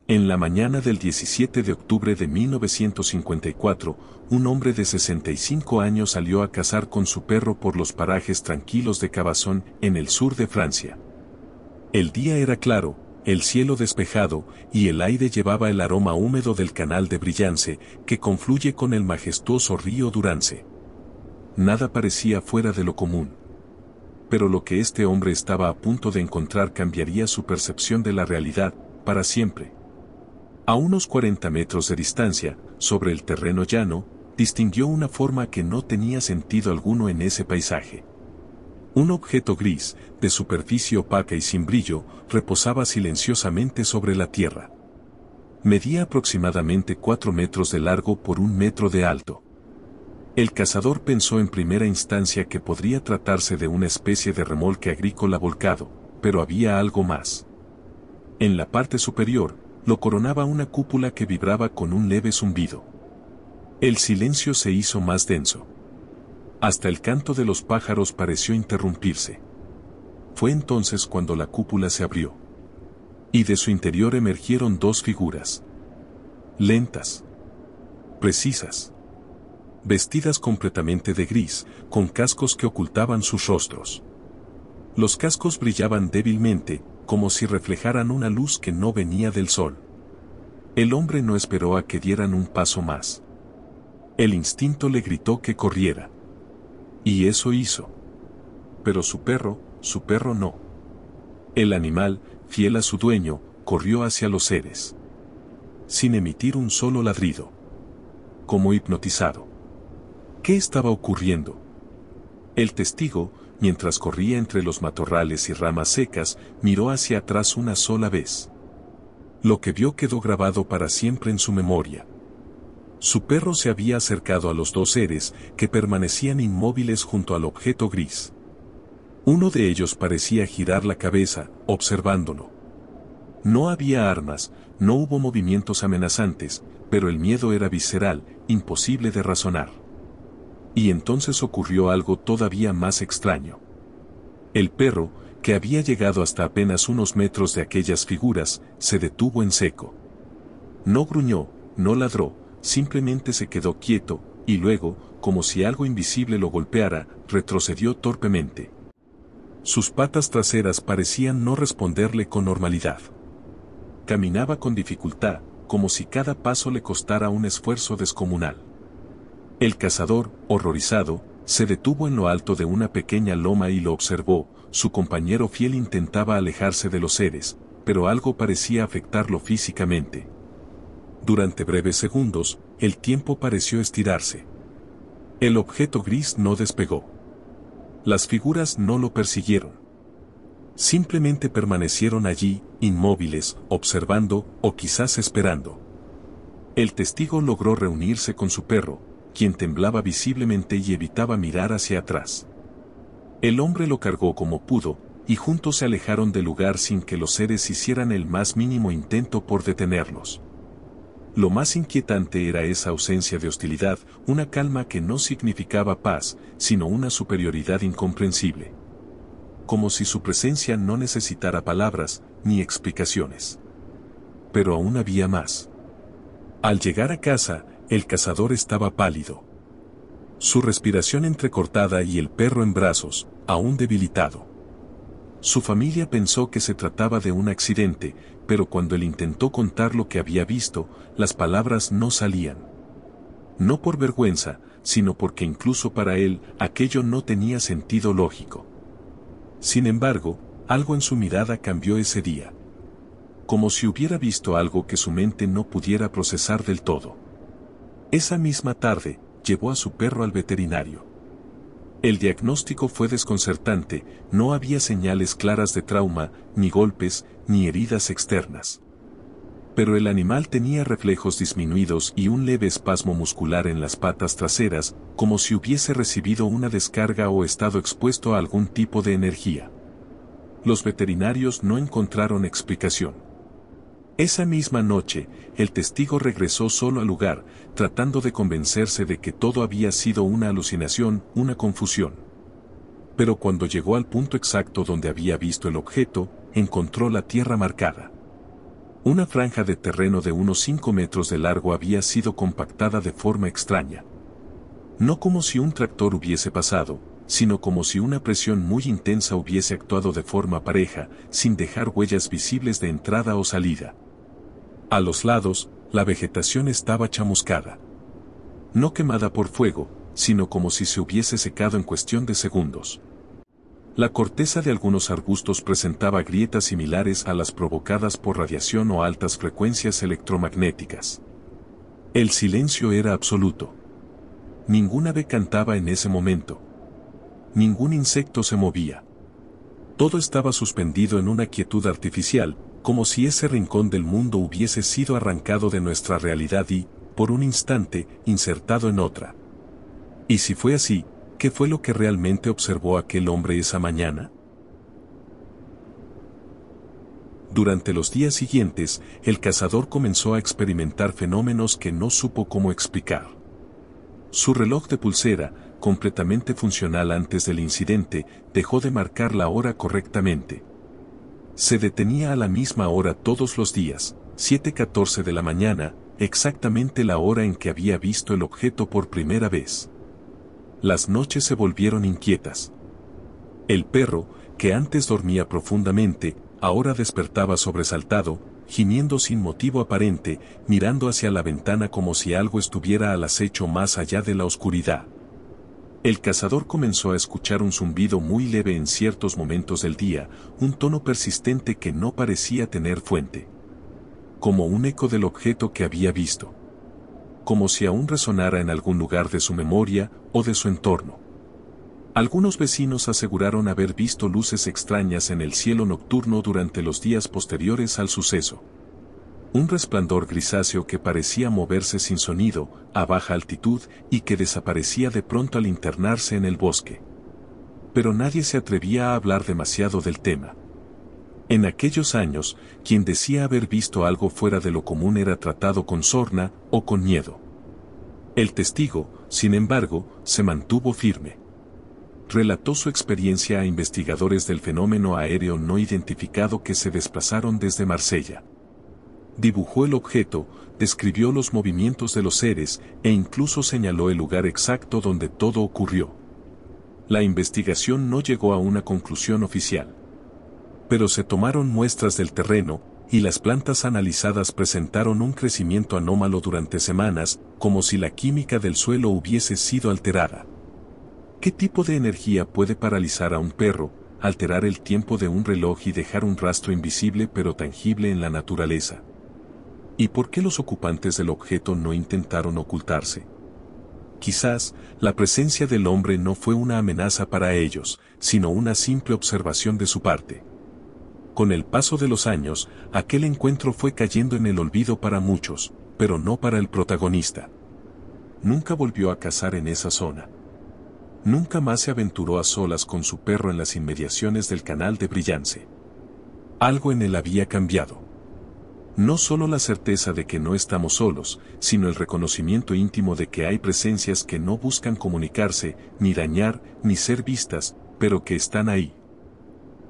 En la mañana del 17 de octubre de 1954, un hombre de 65 años salió a cazar con su perro por los parajes tranquilos de Cabazón, en el sur de Francia. El día era claro, el cielo despejado, y el aire llevaba el aroma húmedo del canal de Brillance, que confluye con el majestuoso río Durance. Nada parecía fuera de lo común. Pero lo que este hombre estaba a punto de encontrar cambiaría su percepción de la realidad, para siempre. A unos 40 metros de distancia, sobre el terreno llano, distinguió una forma que no tenía sentido alguno en ese paisaje. Un objeto gris, de superficie opaca y sin brillo, reposaba silenciosamente sobre la tierra. Medía aproximadamente 4 metros de largo por 1 metro de alto. El cazador pensó en primera instancia que podría tratarse de una especie de remolque agrícola volcado, pero había algo más. En la parte superior, lo coronaba una cúpula que vibraba con un leve zumbido. El silencio se hizo más denso. Hasta el canto de los pájaros pareció interrumpirse. Fue entonces cuando la cúpula se abrió. Y de su interior emergieron 2 figuras. Lentas. Precisas. Vestidas completamente de gris, con cascos que ocultaban sus rostros. Los cascos brillaban débilmente, como si reflejaran una luz que no venía del sol. El hombre no esperó a que dieran un paso más. El instinto le gritó que corriera. Y eso hizo. Pero su perro no. El animal, fiel a su dueño, corrió hacia los seres. Sin emitir un solo ladrido. Como hipnotizado. ¿Qué estaba ocurriendo? El testigo, mientras corría entre los matorrales y ramas secas, miró hacia atrás una sola vez. Lo que vio quedó grabado para siempre en su memoria. Su perro se había acercado a los 2 seres, que permanecían inmóviles junto al objeto gris. Uno de ellos parecía girar la cabeza, observándolo. No había armas, no hubo movimientos amenazantes, pero el miedo era visceral, imposible de razonar. Y entonces ocurrió algo todavía más extraño. El perro, que había llegado hasta apenas unos metros de aquellas figuras, se detuvo en seco. No gruñó, no ladró, simplemente se quedó quieto, y luego, como si algo invisible lo golpeara, retrocedió torpemente. Sus patas traseras parecían no responderle con normalidad. Caminaba con dificultad, como si cada paso le costara un esfuerzo descomunal. El cazador, horrorizado, se detuvo en lo alto de una pequeña loma y lo observó. Su compañero fiel intentaba alejarse de los seres, pero algo parecía afectarlo físicamente. Durante breves segundos, el tiempo pareció estirarse. El objeto gris no despegó. Las figuras no lo persiguieron. Simplemente permanecieron allí, inmóviles, observando, o quizás esperando. El testigo logró reunirse con su perro, quien temblaba visiblemente y evitaba mirar hacia atrás. El hombre lo cargó como pudo, y juntos se alejaron del lugar sin que los seres hicieran el más mínimo intento por detenerlos. Lo más inquietante era esa ausencia de hostilidad, una calma que no significaba paz, sino una superioridad incomprensible. Como si su presencia no necesitara palabras, ni explicaciones. Pero aún había más. Al llegar a casa, el cazador estaba pálido. Su respiración entrecortada y el perro en brazos, aún debilitado. Su familia pensó que se trataba de un accidente, pero cuando él intentó contar lo que había visto, las palabras no salían. No por vergüenza, sino porque incluso para él, aquello no tenía sentido lógico. Sin embargo, algo en su mirada cambió ese día. Como si hubiera visto algo que su mente no pudiera procesar del todo. Esa misma tarde, llevó a su perro al veterinario. El diagnóstico fue desconcertante, no había señales claras de trauma, ni golpes, ni heridas externas. Pero el animal tenía reflejos disminuidos y un leve espasmo muscular en las patas traseras, como si hubiese recibido una descarga o estado expuesto a algún tipo de energía. Los veterinarios no encontraron explicación. Esa misma noche, el testigo regresó solo al lugar, tratando de convencerse de que todo había sido una alucinación, una confusión. Pero cuando llegó al punto exacto donde había visto el objeto, encontró la tierra marcada. Una franja de terreno de unos 5 metros de largo había sido compactada de forma extraña. No como si un tractor hubiese pasado, sino como si una presión muy intensa hubiese actuado de forma pareja, sin dejar huellas visibles de entrada o salida. A los lados, la vegetación estaba chamuscada. No quemada por fuego, sino como si se hubiese secado en cuestión de segundos. La corteza de algunos arbustos presentaba grietas similares a las provocadas por radiación o altas frecuencias electromagnéticas. El silencio era absoluto. Ningún ave cantaba en ese momento. Ningún insecto se movía. Todo estaba suspendido en una quietud artificial, como si ese rincón del mundo hubiese sido arrancado de nuestra realidad y, por un instante, insertado en otra. Y si fue así, ¿qué fue lo que realmente observó aquel hombre esa mañana? Durante los días siguientes, el cazador comenzó a experimentar fenómenos que no supo cómo explicar. Su reloj de pulsera, completamente funcional antes del incidente, dejó de marcar la hora correctamente. Se detenía a la misma hora todos los días, 7:14 de la mañana, exactamente la hora en que había visto el objeto por primera vez. Las noches se volvieron inquietas. El perro, que antes dormía profundamente, ahora despertaba sobresaltado, gimiendo sin motivo aparente, mirando hacia la ventana como si algo estuviera al acecho más allá de la oscuridad. El cazador comenzó a escuchar un zumbido muy leve en ciertos momentos del día, un tono persistente que no parecía tener fuente. Como un eco del objeto que había visto. Como si aún resonara en algún lugar de su memoria o de su entorno. Algunos vecinos aseguraron haber visto luces extrañas en el cielo nocturno durante los días posteriores al suceso. Un resplandor grisáceo que parecía moverse sin sonido, a baja altitud, y que desaparecía de pronto al internarse en el bosque. Pero nadie se atrevía a hablar demasiado del tema. En aquellos años, quien decía haber visto algo fuera de lo común era tratado con sorna o con miedo. El testigo, sin embargo, se mantuvo firme. Relató su experiencia a investigadores del fenómeno aéreo no identificado que se desplazaron desde Marsella. Dibujó el objeto, describió los movimientos de los seres e incluso señaló el lugar exacto donde todo ocurrió. La investigación no llegó a una conclusión oficial. Pero se tomaron muestras del terreno, y las plantas analizadas presentaron un crecimiento anómalo durante semanas, como si la química del suelo hubiese sido alterada. ¿Qué tipo de energía puede paralizar a un perro, alterar el tiempo de un reloj y dejar un rastro invisible pero tangible en la naturaleza? ¿Y por qué los ocupantes del objeto no intentaron ocultarse? Quizás, la presencia del hombre no fue una amenaza para ellos, sino una simple observación de su parte. Con el paso de los años, aquel encuentro fue cayendo en el olvido para muchos, pero no para el protagonista. Nunca volvió a cazar en esa zona. Nunca más se aventuró a solas con su perro en las inmediaciones del canal de Brillance. Algo en él había cambiado. No solo la certeza de que no estamos solos, sino el reconocimiento íntimo de que hay presencias que no buscan comunicarse, ni dañar, ni ser vistas, pero que están ahí.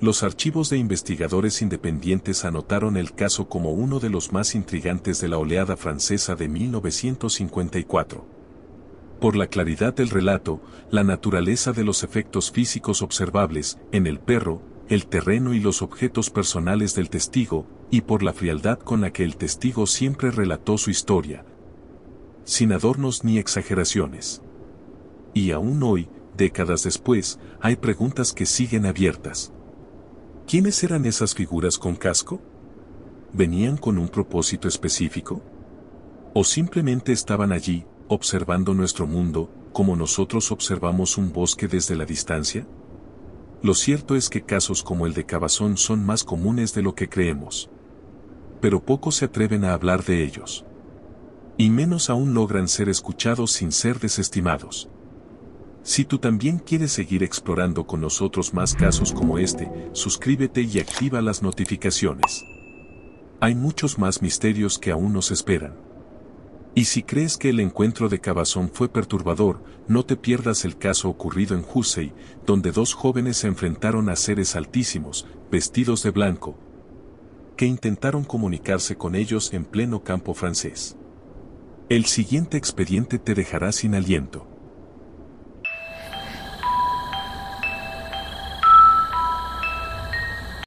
Los archivos de investigadores independientes anotaron el caso como uno de los más intrigantes de la oleada francesa de 1954. Por la claridad del relato, la naturaleza de los efectos físicos observables en el perro, el terreno y los objetos personales del testigo, y por la frialdad con la que el testigo siempre relató su historia, sin adornos ni exageraciones. Y aún hoy, décadas después, hay preguntas que siguen abiertas. ¿Quiénes eran esas figuras con casco? ¿Venían con un propósito específico? ¿O simplemente estaban allí, observando nuestro mundo, como nosotros observamos un bosque desde la distancia? Lo cierto es que casos como el de Cabazón son más comunes de lo que creemos. Pero pocos se atreven a hablar de ellos. Y menos aún logran ser escuchados sin ser desestimados. Si tú también quieres seguir explorando con nosotros más casos como este, suscríbete y activa las notificaciones. Hay muchos más misterios que aún nos esperan. Y si crees que el encuentro de Cabazón fue perturbador, no te pierdas el caso ocurrido en Hussey, donde dos jóvenes se enfrentaron a seres altísimos, vestidos de blanco, que intentaron comunicarse con ellos en pleno campo francés. El siguiente expediente te dejará sin aliento.